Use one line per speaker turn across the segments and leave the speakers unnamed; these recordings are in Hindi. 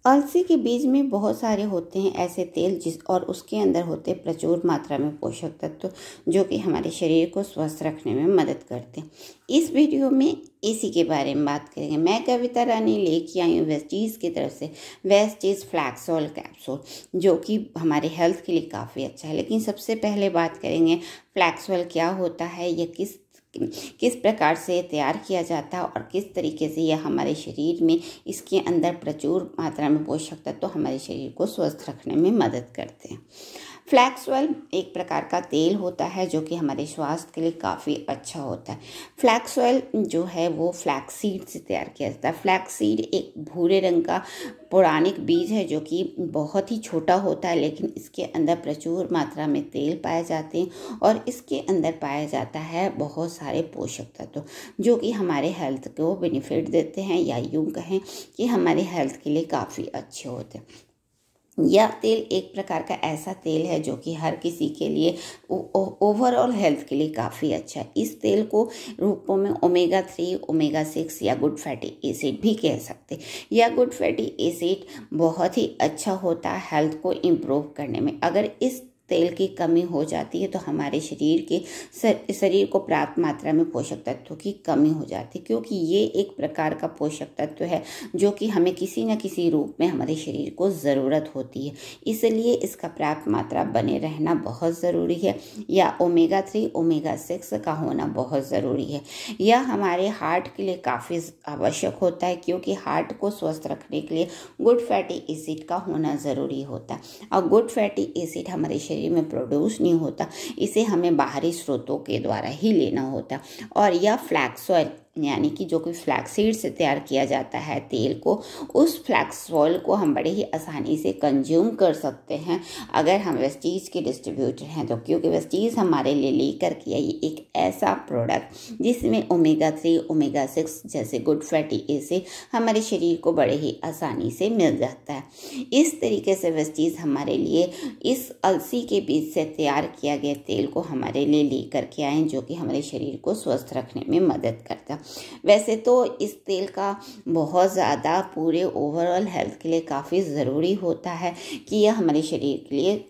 अलसी के बीज में बहुत सारे होते हैं ऐसे तेल और उसके अंदर होते हैं प्रचुर मात्रा में पोषक तत्व जो कि हमारे शरीर को स्वस्थ रखने में मदद करते हैं। इस वीडियो में इसी के बारे में बात करेंगे। मैं कविता रानी लेके आई हूँ वेस्टीज की तरफ से वेस्टीज फ्लैक्स ऑयल कैप्सूल, जो कि हमारे हेल्थ के लिए काफ़ी अच्छा है। लेकिन सबसे पहले बात करेंगे फ्लैक्स ऑयल क्या होता है, या किस प्रकार से तैयार किया जाता है और किस तरीके से यह हमारे शरीर में इसके अंदर प्रचुर मात्रा में पोषक तत्व तो हमारे शरीर को स्वस्थ रखने में मदद करते हैं। फ्लैक्स ऑयल एक प्रकार का तेल होता है जो कि हमारे स्वास्थ्य के लिए काफ़ी अच्छा होता है। फ्लैक्स ऑयल जो है वो फ्लैक्स सीड से तैयार किया जाता है। फ्लैक्स सीड एक भूरे रंग का पौराणिक बीज है जो कि बहुत ही छोटा होता है, लेकिन इसके अंदर प्रचुर मात्रा में तेल पाए जाते हैं और इसके अंदर पाया जाता है बहुत सारे पोषक तत्व जो कि हमारे हेल्थ को बेनिफिट देते हैं, या यूँ कहें कि हमारे हेल्थ के लिए काफ़ी अच्छे होते हैं। यह तेल एक प्रकार का ऐसा तेल है जो कि हर किसी के लिए ओवरऑल हेल्थ के लिए काफ़ी अच्छा है। इस तेल को रूपों में ओमेगा 3, ओमेगा 6 या गुड फैटी एसिड भी कह सकते हैं। यह गुड फैटी एसिड बहुत ही अच्छा होता है हेल्थ को इम्प्रूव करने में। अगर इस तेल की कमी हो जाती है तो हमारे शरीर को पर्याप्त मात्रा में पोषक तत्वों की कमी हो जाती है, क्योंकि ये एक प्रकार का पोषक तत्व है जो कि हमें किसी न किसी रूप में हमारे शरीर को ज़रूरत होती है। इसलिए इसका पर्याप्त मात्रा बने रहना बहुत ज़रूरी है, या ओमेगा 3, ओमेगा 6 का होना बहुत ज़रूरी है। यह हमारे हार्ट के लिए काफ़ी आवश्यक होता है, क्योंकि हार्ट को स्वस्थ रखने के लिए गुड फैटी एसिड का होना ज़रूरी होता है। और गुड फैटी एसिड हमारे शरीर में प्रोड्यूस नहीं होता, इसे हमें बाहरी स्रोतों के द्वारा ही लेना होता। और यह फ्लैक्स ऑयल यानी कि जो कि फ्लैक्स सीड से तैयार किया जाता है तेल को, उस फ्लैक्स ऑयल को हम बड़े ही आसानी से कंज्यूम कर सकते हैं अगर हम वेस्टीज के डिस्ट्रीब्यूटर हैं तो, क्योंकि वेस्टीज हमारे लिए लेकर के आई एक ऐसा प्रोडक्ट जिसमें ओमेगा 3, ओमेगा 6 जैसे गुड फैटी एसिड हमारे शरीर को बड़े ही आसानी से मिल जाता है। इस तरीके से वेस्टीज हमारे लिए इस अलसी के बीज से तैयार किया गया तेल को हमारे लिए लेकर के आए, जो कि हमारे शरीर को स्वस्थ रखने में मदद करता है। वैसे तो इस तेल का बहुत ज़्यादा पूरे ओवरऑल हेल्थ के लिए काफ़ी ज़रूरी होता है कि यह हमारे शरीर के लिए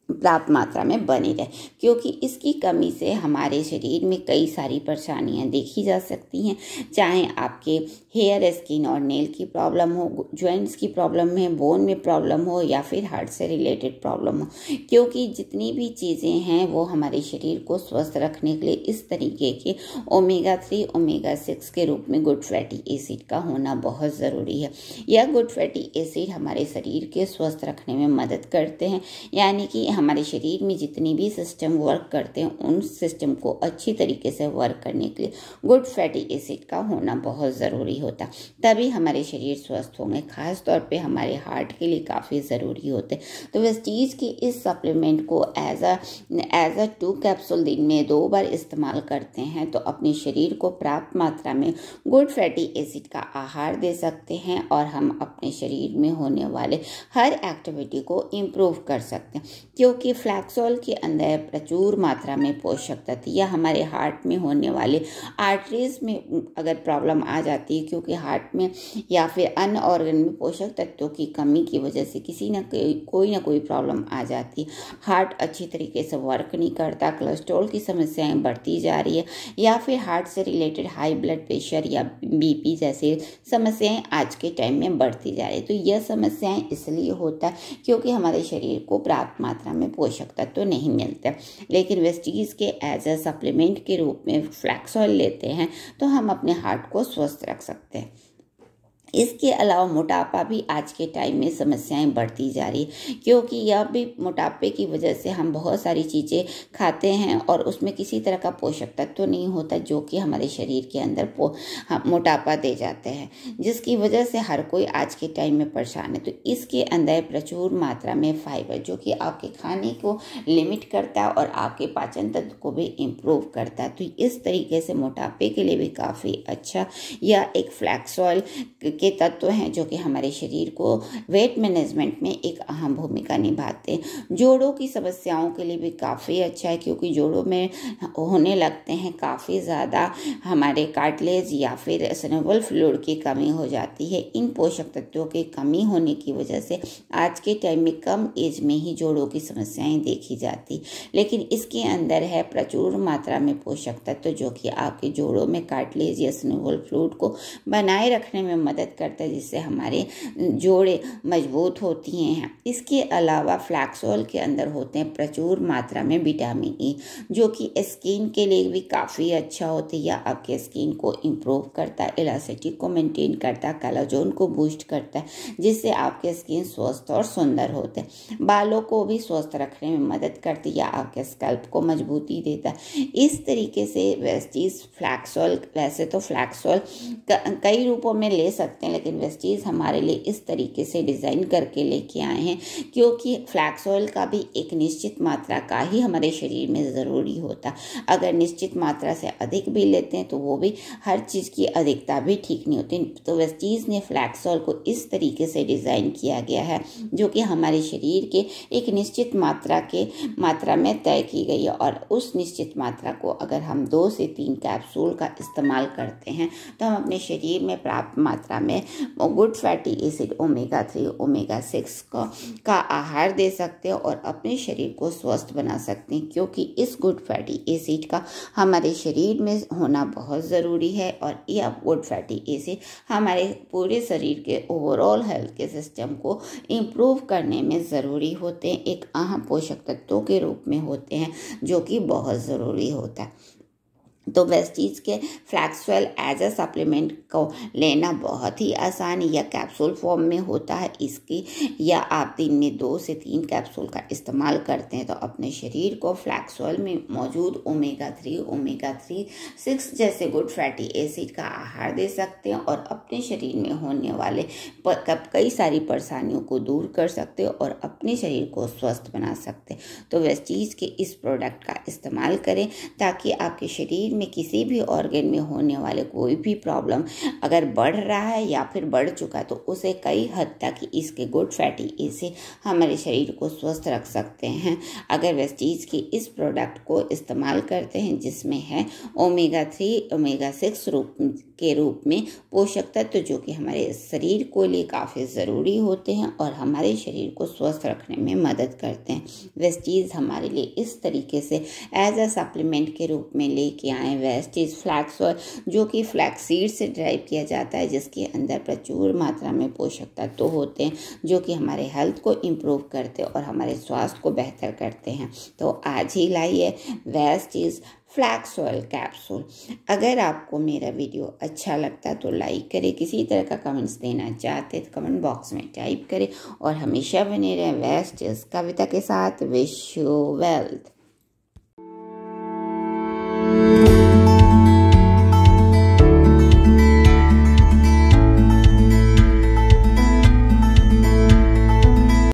पर्याप्त मात्रा में बनी रहे, क्योंकि इसकी कमी से हमारे शरीर में कई सारी परेशानियां देखी जा सकती हैं, चाहे आपके हेयर, स्किन और नेल की प्रॉब्लम हो, जॉइंट्स की प्रॉब्लम है, बोन में प्रॉब्लम हो, या फिर हार्ट से रिलेटेड प्रॉब्लम हो। क्योंकि जितनी भी चीज़ें हैं वो हमारे शरीर को स्वस्थ रखने के लिए इस तरीके के ओमेगा 3, ओमेगा 6 के रूप में गुड फैटी एसिड का होना बहुत ज़रूरी है। यह गुड फैटी एसिड हमारे शरीर के स्वस्थ रखने में मदद करते हैं, यानी कि हमारे शरीर में जितनी भी सिस्टम वर्क करते हैं उन सिस्टम को अच्छी तरीके से वर्क करने के लिए गुड फैटी एसिड का होना बहुत ज़रूरी होता, तभी हमारे शरीर स्वस्थ होंगे। खास तौर पे हमारे हार्ट के लिए काफ़ी ज़रूरी होते। तो वेस्टीज की इस सप्लीमेंट को एज अ 2 कैप्सूल दिन में 2 बार इस्तेमाल करते हैं तो अपने शरीर को पर्याप्त मात्रा में गुड फैटी एसिड का आहार दे सकते हैं और हम अपने शरीर में होने वाले हर एक्टिविटी को इम्प्रूव कर सकते हैं, क्योंकि फ्लैक्स ऑयल के अंदर प्रचुर मात्रा में पोषक तत्व या हमारे हार्ट में होने वाले आर्टरीज में अगर प्रॉब्लम आ जाती है, क्योंकि हार्ट में या फिर अन्य ऑर्गन में पोषक तत्वों की कमी की वजह से किसी न कोई प्रॉब्लम आ जाती है, हार्ट अच्छी तरीके से वर्क नहीं करता, कोलेस्ट्रॉल की समस्याएं बढ़ती जा रही है, या फिर हार्ट से रिलेटेड हाई ब्लड प्रेशर या बीपी जैसे समस्याएं आज के टाइम में बढ़ती जा रही है। तो यह समस्याएं इसलिए होता है क्योंकि हमारे शरीर को पर्याप्त मात्रा में पोषक तत्व तो नहीं मिलते। लेकिन वेस्टीज के एज ए सप्लीमेंट के रूप में फ्लैक्स ऑयल लेते हैं तो हम अपने हार्ट को स्वस्थ रख सकते हैं। इसके अलावा मोटापा भी आज के टाइम में समस्याएं बढ़ती जा रही है, क्योंकि यह भी मोटापे की वजह से हम बहुत सारी चीज़ें खाते हैं और उसमें किसी तरह का पोषक तत्व तो नहीं होता जो कि हमारे शरीर के अंदर मोटापा दे जाते हैं, जिसकी वजह से हर कोई आज के टाइम में परेशान है। तो इसके अंदर प्रचुर मात्रा में फाइबर जो कि आपके खाने को लिमिट करता है और आपके पाचन तंत्र को भी इम्प्रूव करता है। तो इस तरीके से मोटापे के लिए भी काफ़ी अच्छा यह एक फ्लैक्स ऑयल के तत्व हैं जो कि हमारे शरीर को वेट मैनेजमेंट में एक अहम भूमिका निभाते हैं। जोड़ों की समस्याओं के लिए भी काफ़ी अच्छा है, क्योंकि जोड़ों में होने लगते हैं काफ़ी ज़्यादा हमारे कार्टिलेज या फिर सिनोवियल फ्लूइड की कमी हो जाती है। इन पोषक तत्वों की कमी होने की वजह से आज के टाइम में कम एज में ही जोड़ों की समस्याएं देखी जाती, लेकिन इसके अंदर है प्रचुर मात्रा में पोषक तत्व जो कि आपके जोड़ों में कार्टिलेज या सिनोवियल फ्लूइड को बनाए रखने में मदद करता है, जिससे हमारे जोड़े मजबूत होती हैं। इसके अलावा फ्लैक्स ऑयल के अंदर होते हैं प्रचुर मात्रा में विटामिन ई, जो कि स्किन के लिए भी काफ़ी अच्छा होता है या आपके स्किन को इम्प्रूव करता है, इलास्टिसिटी को मेंटेन करता है, कोलेजन को बूस्ट करता है, जिससे आपके स्किन स्वस्थ और सुंदर होते हैं। बालों को भी स्वस्थ रखने में मदद करती है या आपके स्कैल्प को मजबूती देता है। इस तरीके से वेस्टीज फ्लैक्स ऑयल, वैसे तो फ्लैक्स ऑयल कई रूपों में ले सकते हैं, लेकिन वेस्टीज हमारे लिए इस तरीके से डिज़ाइन करके लेके आए हैं, क्योंकि फ्लैक्स ऑयल का भी एक निश्चित मात्रा का ही हमारे शरीर में ज़रूरी होता। अगर निश्चित मात्रा से अधिक भी लेते हैं तो वो भी हर चीज़ की अधिकता भी ठीक नहीं होती। तो वेस्टीज ने फ्लैक्स ऑयल को इस तरीके से डिज़ाइन किया गया है जो कि हमारे शरीर के एक निश्चित मात्रा में तय की गई है, और उस निश्चित मात्रा को अगर हम 2 से 3 कैप्सूल का इस्तेमाल करते हैं तो हम अपने शरीर में प्राप्त मात्रा में good fatty acid omega 3 omega 6 का आहार दे सकते हैं और अपने शरीर को स्वस्थ बना सकते हैं, क्योंकि इस गुड फैटी एसिड का हमारे शरीर में होना बहुत ज़रूरी है। और यह गुड फैटी एसिड हमारे पूरे शरीर के ओवरऑल हेल्थ के सिस्टम को इम्प्रूव करने में ज़रूरी होते हैं, एक अहम पोषक तत्वों के रूप में होते हैं जो कि बहुत ज़रूरी होता है। तो वेस्टीज के flax oil as a supplement को लेना बहुत ही आसान या कैप्सूल फॉर्म में होता है इसकी, या आप दिन में 2 से 3 कैप्सूल का इस्तेमाल करते हैं तो अपने शरीर को फ्लैक्स ऑयल में मौजूद ओमेगा 3 6 जैसे गुड फैटी एसिड का आहार दे सकते हैं और अपने शरीर में होने वाले कई सारी परेशानियों को दूर कर सकते हैं और अपने शरीर को स्वस्थ बना सकते हैं। तो वेस्टीज के इस प्रोडक्ट का इस्तेमाल करें ताकि आपके शरीर में किसी भी ऑर्गन में होने वाले कोई भी प्रॉब्लम अगर बढ़ रहा है या फिर बढ़ चुका है तो उसे कई हद तक इसके गुड फैटी एसिड हमारे शरीर को स्वस्थ रख सकते हैं। अगर वेस्टीज की इस प्रोडक्ट को इस्तेमाल करते हैं जिसमें है ओमेगा 3 ओमेगा 6 के रूप में पोषक तत्व जो कि हमारे शरीर को लिए काफ़ी ज़रूरी होते हैं और हमारे शरीर को स्वस्थ रखने में मदद करते हैं। वेस्टीज हमारे लिए इस तरीके से एज अ सप्लीमेंट के रूप में लेके आए वेस्टीज फ्लैक्स ऑयल, जो कि फ्लैक्स सीड से ड्राइव किया जाता है, जिसके अंदर प्रचुर मात्रा में पोषक तत्व होते हैं जो कि हमारे हेल्थ को इम्प्रूव करते हैं और हमारे स्वास्थ्य को बेहतर करते हैं। तो आज ही लाइए वेस्टीज फ्लैक्स ऑयल कैप्सूल। अगर आपको मेरा वीडियो अच्छा लगता तो लाइक करें, किसी तरह का कमेंट्स देना चाहते तो कमेंट बॉक्स में टाइप करें और हमेशा बने रहें वेस्टीज कविता के साथ। Wish you wealth.